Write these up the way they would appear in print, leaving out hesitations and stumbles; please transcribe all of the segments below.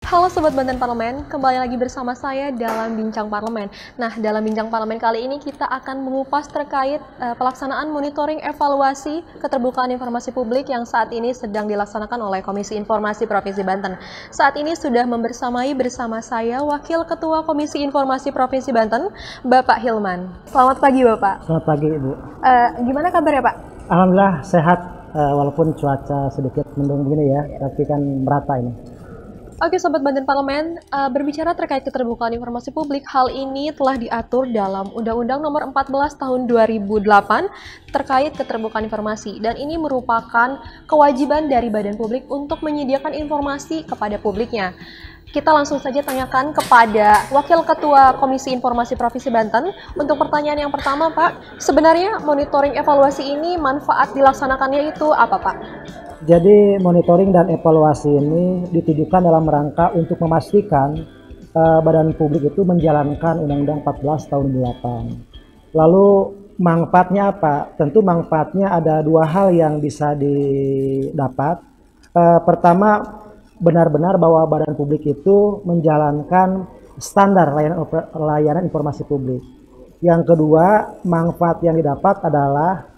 Halo Sobat Banten Parlemen, kembali lagi bersama saya dalam Bincang Parlemen. Nah, dalam Bincang Parlemen kali ini kita akan mengupas terkait pelaksanaan monitoring evaluasi keterbukaan informasi publik yang saat ini sedang dilaksanakan oleh Komisi Informasi Provinsi Banten. Saat ini sudah bersama saya Wakil Ketua Komisi Informasi Provinsi Banten, Bapak Hilman. Selamat pagi Bapak. Selamat pagi Ibu. Gimana kabarnya Pak? Alhamdulillah sehat, walaupun cuaca sedikit mendung begini ya, tapi kan merata ini. Oke Sobat Banten Parlemen, berbicara terkait keterbukaan informasi publik, hal ini telah diatur dalam Undang-Undang Nomor 14 Tahun 2008 terkait keterbukaan informasi, dan ini merupakan kewajiban dari badan publik untuk menyediakan informasi kepada publiknya. Kita langsung saja tanyakan kepada Wakil Ketua Komisi Informasi Provinsi Banten. Untuk pertanyaan yang pertama Pak, sebenarnya monitoring evaluasi ini manfaat dilaksanakannya itu apa Pak? Jadi monitoring dan evaluasi ini ditujukan dalam rangka untuk memastikan badan publik itu menjalankan Undang-Undang 14 tahun 2008. Lalu manfaatnya apa? Tentu manfaatnya ada dua hal yang bisa didapat. Pertama, benar-benar bahwa badan publik itu menjalankan standar layanan informasi publik. Yang kedua, manfaat yang didapat adalah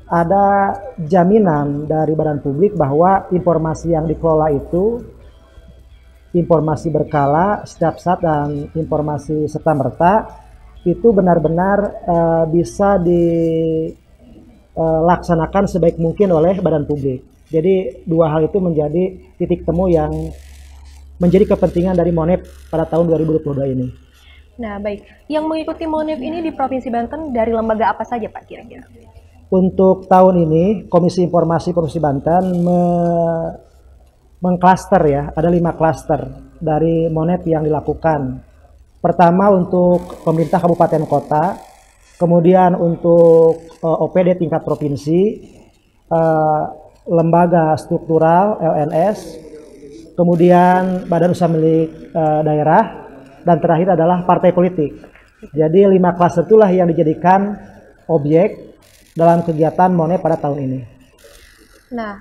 ada jaminan dari badan publik bahwa informasi yang dikelola itu informasi berkala, setiap saat, dan informasi serta-merta itu benar-benar bisa dilaksanakan sebaik mungkin oleh badan publik. Jadi dua hal itu menjadi titik temu yang menjadi kepentingan dari MONEP pada tahun 2022 ini. Nah baik, yang mengikuti MONEP ini di Provinsi Banten dari lembaga apa saja Pak kira-kira? Untuk tahun ini, Komisi Informasi Provinsi Banten mengklaster ya, ada 5 klaster dari MONEP yang dilakukan. Pertama untuk pemerintah kabupaten kota, kemudian untuk OPD tingkat provinsi, lembaga struktural LNS, kemudian badan usaha milik daerah, dan terakhir adalah partai politik. Jadi 5 klaster itulah yang dijadikan objek dalam kegiatan MONEP pada tahun ini. Nah,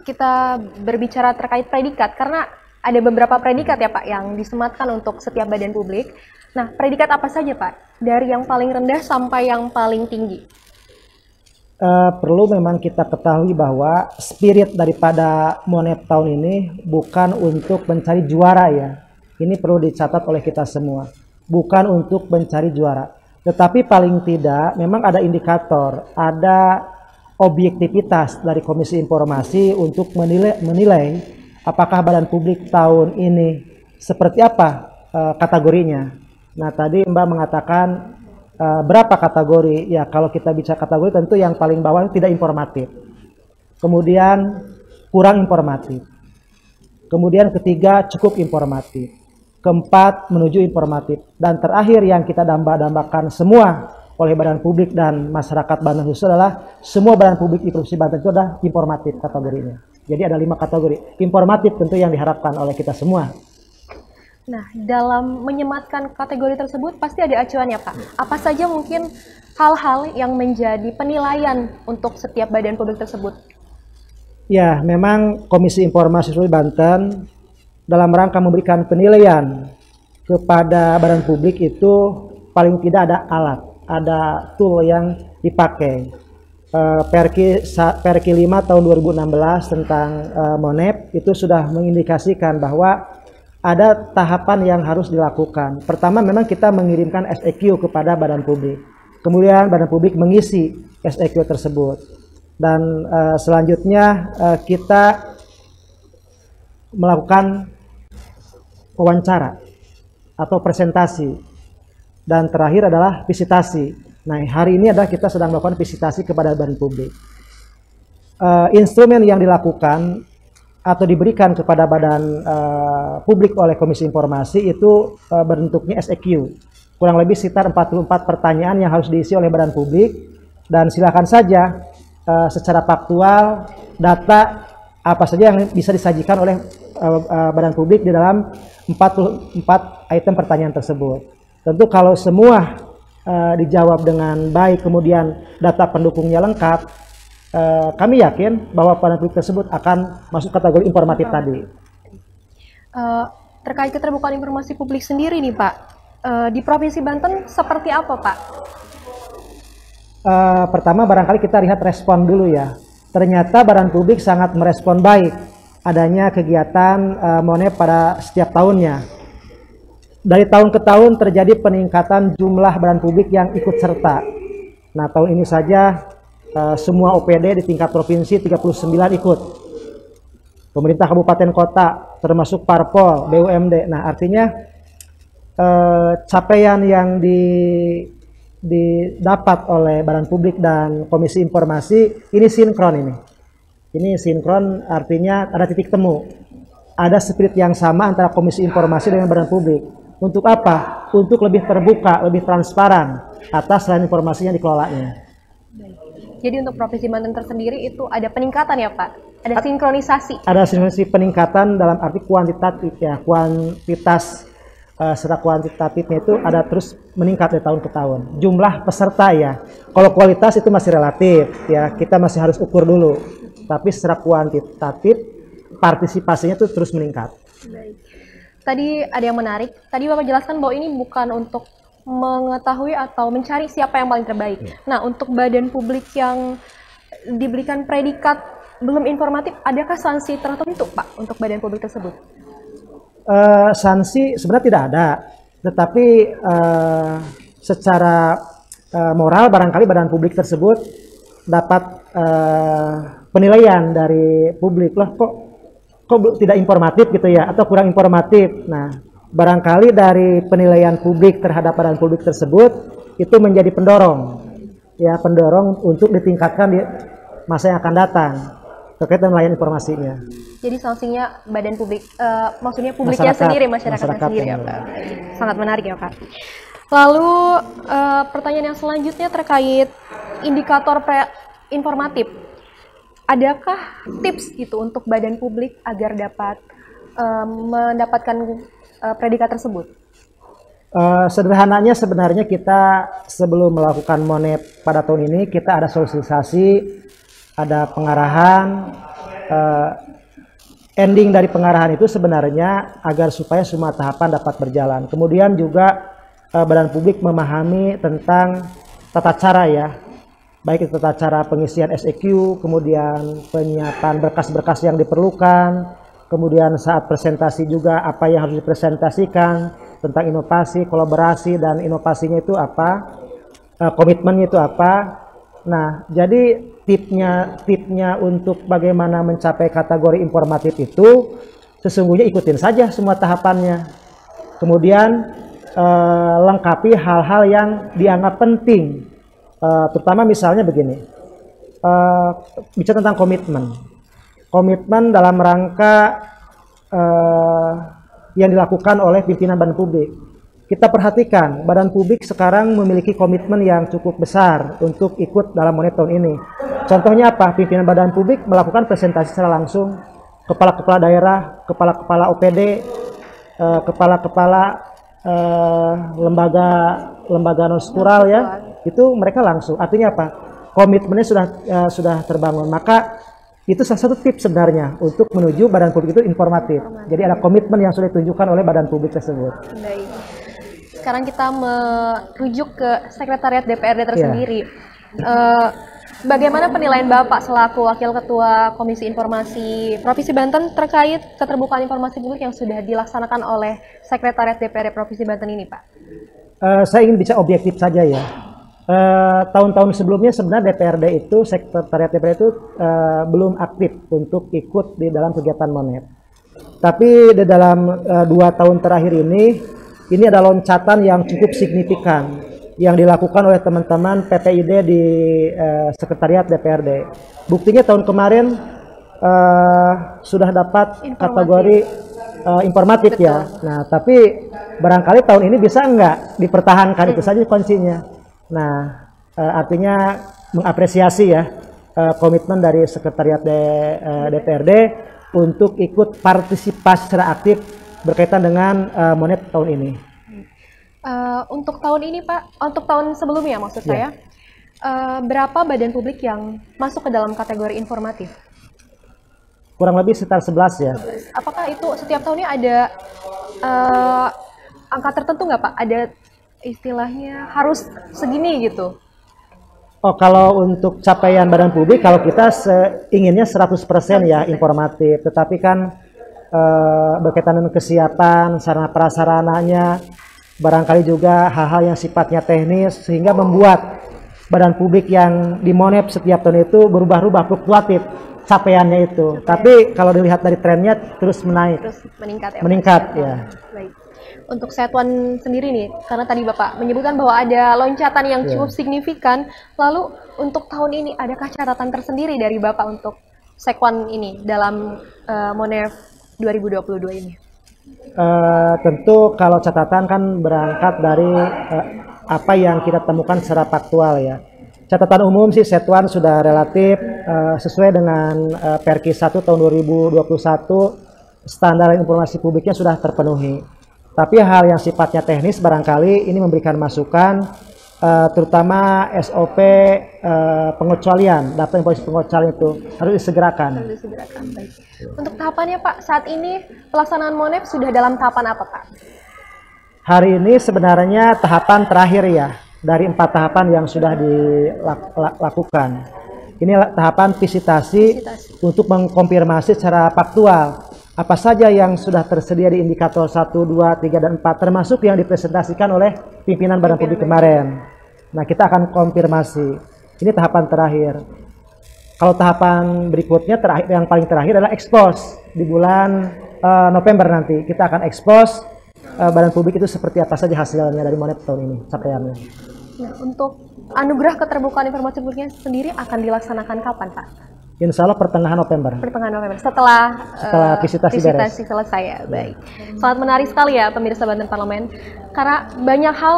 kita berbicara terkait predikat, karena ada beberapa predikat ya Pak yang disematkan untuk setiap badan publik. Nah, predikat apa saja Pak? Dari yang paling rendah sampai yang paling tinggi? Perlu memang kita ketahui bahwa spirit daripada MONEP tahun ini bukan untuk mencari juara ya. Ini perlu dicatat oleh kita semua. Bukan untuk mencari juara. Tetapi paling tidak memang ada indikator, ada objektivitas dari Komisi Informasi untuk menilai apakah badan publik tahun ini seperti apa kategorinya. Nah tadi Mbak mengatakan berapa kategori, ya kalau kita bicara kategori tentu yang paling bawah tidak informatif. Kemudian kurang informatif. Kemudian ketiga cukup informatif. Keempat menuju informatif, dan terakhir yang kita dambakan semua oleh badan publik dan masyarakat Banten khusus adalah semua badan publik di Provinsi Banten itu adalah informatif kategorinya. Jadi ada 5 kategori informatif tentu yang diharapkan oleh kita semua. Nah, dalam menyematkan kategori tersebut pasti ada acuannya Pak. Apa saja mungkin hal-hal yang menjadi penilaian untuk setiap badan publik tersebut? Ya, memang Komisi Informasi Provinsi Banten dalam rangka memberikan penilaian kepada badan publik itu paling tidak ada alat, ada tool yang dipakai. Perki 5 tahun 2016 tentang MONEP itu sudah mengindikasikan bahwa ada tahapan yang harus dilakukan. Pertama memang kita mengirimkan SEQ kepada badan publik. Kemudian badan publik mengisi SEQ tersebut. Dan selanjutnya kita melakukan wawancara atau presentasi, dan terakhir adalah visitasi. Nah hari ini adalah kita sedang melakukan visitasi kepada badan publik. Instrumen yang dilakukan atau diberikan kepada badan publik oleh Komisi Informasi itu bentuknya SEQ, kurang lebih sekitar 44 pertanyaan yang harus diisi oleh badan publik, dan silakan saja secara faktual data apa saja yang bisa disajikan oleh badan publik di dalam 44 item pertanyaan tersebut. Tentu kalau semua dijawab dengan baik, kemudian data pendukungnya lengkap, kami yakin bahwa badan publik tersebut akan masuk kategori informatif tadi. terkait keterbukaan informasi publik sendiri nih Pak, di Provinsi Banten seperti apa Pak? Pertama barangkali kita lihat respon dulu ya. Ternyata badan publik sangat merespon baik adanya kegiatan Monep pada setiap tahunnya. Dari tahun ke tahun terjadi peningkatan jumlah badan publik yang ikut serta. Nah, tahun ini saja semua OPD di tingkat provinsi 39 ikut. Pemerintah kabupaten kota termasuk Parpol, BUMD. Nah, artinya capaian yang didapat oleh badan publik dan komisi informasi ini sinkron ini. Ini sinkron artinya ada titik temu. Ada spirit yang sama antara komisi informasi dengan badan publik. Untuk apa? Untuk lebih terbuka, lebih transparan atas lain informasinya dikelolanya. Jadi untuk Provinsi Banten tersendiri itu ada peningkatan ya Pak? Ada sinkronisasi? Ada sinkronisasi peningkatan dalam arti kuantitatif ya. Kuantitas serta kuantitatifnya itu ada terus meningkat dari tahun ke tahun. Jumlah peserta ya. Kalau kualitas itu masih relatif ya. Kita masih harus ukur dulu. Tapi secara kuantitatif partisipasinya itu terus meningkat. Baik. Tadi ada yang menarik. Tadi Bapak jelaskan bahwa ini bukan untuk mengetahui atau mencari siapa yang paling terbaik. Nah, untuk badan publik yang diberikan predikat belum informatif, adakah sanksi tertentu Pak untuk badan publik tersebut? Sanksi sebenarnya tidak ada, tetapi secara moral barangkali badan publik tersebut dapat penilaian dari publik, loh kok tidak informatif gitu ya, atau kurang informatif. Nah, barangkali dari penilaian publik terhadap badan publik tersebut itu menjadi pendorong, ya pendorong untuk ditingkatkan di masa yang akan datang terkait dengan layanan informasinya. Jadi sanksinya badan publik, maksudnya publiknya sendiri, masyarakatnya sendiri ya Pak. Sangat menarik ya Pak. Lalu pertanyaan yang selanjutnya terkait indikator informatif. Adakah tips gitu untuk badan publik agar dapat mendapatkan predikat tersebut? Sederhananya sebenarnya kita sebelum melakukan Monep pada tahun ini kita ada sosialisasi, ada pengarahan. Ending dari pengarahan itu sebenarnya agar supaya semua tahapan dapat berjalan. Kemudian juga badan publik memahami tentang tata cara ya, baik itu tata cara pengisian SEQ, kemudian penyiapan berkas-berkas yang diperlukan, kemudian saat presentasi juga apa yang harus dipresentasikan tentang inovasi, kolaborasi, dan inovasinya itu apa, komitmennya itu apa. Nah, jadi tipnya untuk bagaimana mencapai kategori informatif itu sesungguhnya ikutin saja semua tahapannya. Kemudian lengkapi hal-hal yang dianggap penting, terutama misalnya begini, bicara tentang komitmen dalam rangka yang dilakukan oleh pimpinan badan publik. Kita perhatikan badan publik sekarang memiliki komitmen yang cukup besar untuk ikut dalam Monep tahun ini. Contohnya apa? Pimpinan badan publik melakukan presentasi secara langsung, kepala-kepala daerah, kepala-kepala OPD, kepala-kepala lembaga non-struktural ya, itu mereka langsung. Artinya apa? Komitmennya sudah terbangun. Maka itu salah satu tips sebenarnya untuk menuju badan publik itu informatif. Jadi ada komitmen yang sudah ditunjukkan oleh badan publik tersebut. Baik. Sekarang kita merujuk ke Sekretariat DPRD tersendiri. Bagaimana penilaian Bapak selaku Wakil Ketua Komisi Informasi Provinsi Banten terkait keterbukaan informasi publik yang sudah dilaksanakan oleh Sekretariat DPRD Provinsi Banten ini, Pak? Saya ingin bicara objektif saja ya. Tahun-tahun sebelumnya sebenarnya DPRD itu, Sekretariat DPRD itu belum aktif untuk ikut di dalam kegiatan Monep. Tapi di dalam 2 tahun terakhir ini ada loncatan yang cukup signifikan yang dilakukan oleh teman-teman PPID di Sekretariat DPRD. Buktinya tahun kemarin sudah dapat kategori informatif. Betul. Ya. Nah, tapi barangkali tahun ini bisa enggak dipertahankan, itu saja kuncinya. Nah, artinya mengapresiasi ya komitmen dari Sekretariat DPRD untuk ikut partisipasi secara aktif berkaitan dengan Monep tahun ini. Untuk tahun ini Pak, untuk tahun sebelumnya maksud saya, berapa badan publik yang masuk ke dalam kategori informatif? Kurang lebih sekitar 11 ya. Apakah itu setiap tahunnya ada angka tertentu nggak Pak? Ada istilahnya harus segini gitu? Oh, kalau untuk capaian badan publik, kalau kita inginnya 100% ya informatif, tetapi kan berkaitan dengan kesiapan, sarana prasarananya, barangkali juga hal-hal yang sifatnya teknis, sehingga membuat badan publik yang di Monep setiap tahun itu berubah-ubah, fluktuatif capaiannya itu. Tapi kalau dilihat dari trennya terus menaik. Terus meningkat ya? Meningkat, ya. Baik. Untuk Satuan sendiri nih, karena tadi Bapak menyebutkan bahwa ada loncatan yang cukup signifikan, lalu untuk tahun ini adakah catatan tersendiri dari Bapak untuk Sekwan ini dalam Monef 2022 ini? Tentu kalau catatan kan berangkat dari apa yang kita temukan secara faktual ya. Catatan umum sih Satuan sudah relatif sesuai dengan Perki 1 tahun 2021, standar informasi publiknya sudah terpenuhi. Tapi hal yang sifatnya teknis barangkali ini memberikan masukan, terutama SOP pengecualian, daftar informasi pengecualian itu harus disegerakan. Harus disegerakan, baik. Untuk tahapannya Pak, saat ini pelaksanaan Monep sudah dalam tahapan apa Pak? Hari ini sebenarnya tahapan terakhir ya, dari 4 tahapan yang sudah dilakukan. Ini tahapan visitasi untuk mengkonfirmasi secara faktual apa saja yang sudah tersedia di indikator 1, 2, 3, dan 4, termasuk yang dipresentasikan oleh pimpinan badan publik kemarin. Nah, kita akan konfirmasi. Ini tahapan terakhir. Kalau tahapan berikutnya, yang paling terakhir adalah expose. Di bulan November nanti, kita akan expose badan publik itu seperti apa saja hasilnya dari Monep tahun ini, capaiannya. Nah, untuk anugerah keterbukaan informasi publiknya sendiri akan dilaksanakan kapan Pak? Insya Allah pertengahan November. Pertengahan November, setelah visitasi selesai ya. Baik. Sangat menarik sekali ya pemirsa Banten Parlemen, karena banyak hal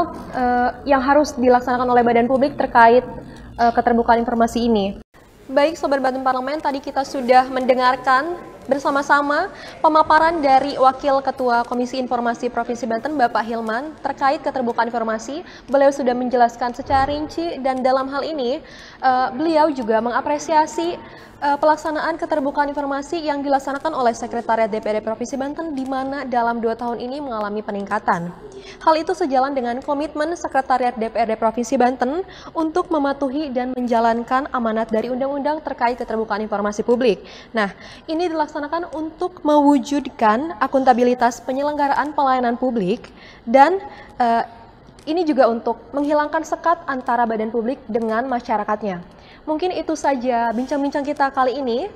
yang harus dilaksanakan oleh badan publik terkait keterbukaan informasi ini. Baik Sobat Banten Parlemen, tadi kita sudah mendengarkan bersama-sama pemaparan dari Wakil Ketua Komisi Informasi Provinsi Banten, Bapak Hilman, terkait keterbukaan informasi. Beliau sudah menjelaskan secara rinci dan dalam hal ini beliau juga mengapresiasi pelaksanaan keterbukaan informasi yang dilaksanakan oleh Sekretariat DPRD Provinsi Banten, di mana dalam 2 tahun ini mengalami peningkatan. Hal itu sejalan dengan komitmen Sekretariat DPRD Provinsi Banten untuk mematuhi dan menjalankan amanat dari undang-undang terkait keterbukaan informasi publik. Nah, ini dilaksanakan untuk mewujudkan akuntabilitas penyelenggaraan pelayanan publik dan ini juga untuk menghilangkan sekat antara badan publik dengan masyarakatnya. Mungkin itu saja bincang-bincang kita kali ini.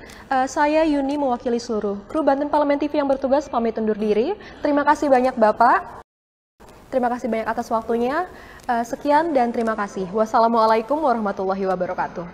Saya Yuni mewakili seluruh kru Banten Parlemen TV yang bertugas pamit undur diri. Terima kasih banyak Bapak. Terima kasih banyak atas waktunya. Sekian dan terima kasih. Wassalamualaikum warahmatullahi wabarakatuh.